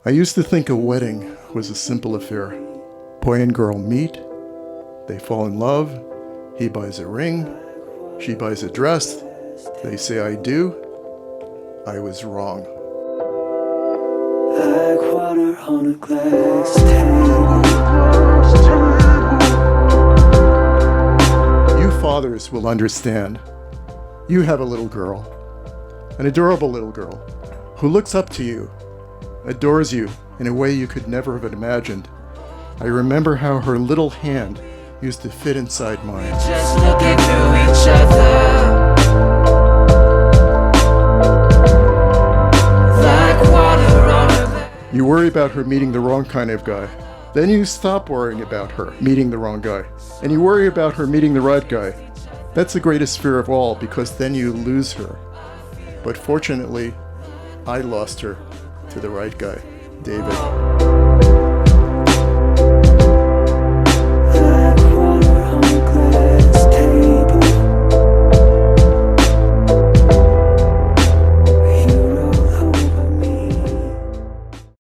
I used to think a wedding was a simple affair. Boy and girl meet, they fall in love, he buys a ring, she buys a dress, they say I do. I was wrong. Like water on a glass table. You fathers will understand. You have a little girl, an adorable little girl, who looks up to you, adores you in a way you could never have imagined. I remember how her little hand used to fit inside mine. Just looking through each other. Like water on a glass. You worry about her meeting the wrong kind of guy. Then you stop worrying about her meeting the wrong guy. And you worry about her meeting the right guy. That's the greatest fear of all, because then you lose her. But fortunately, I lost her to the right guy, David.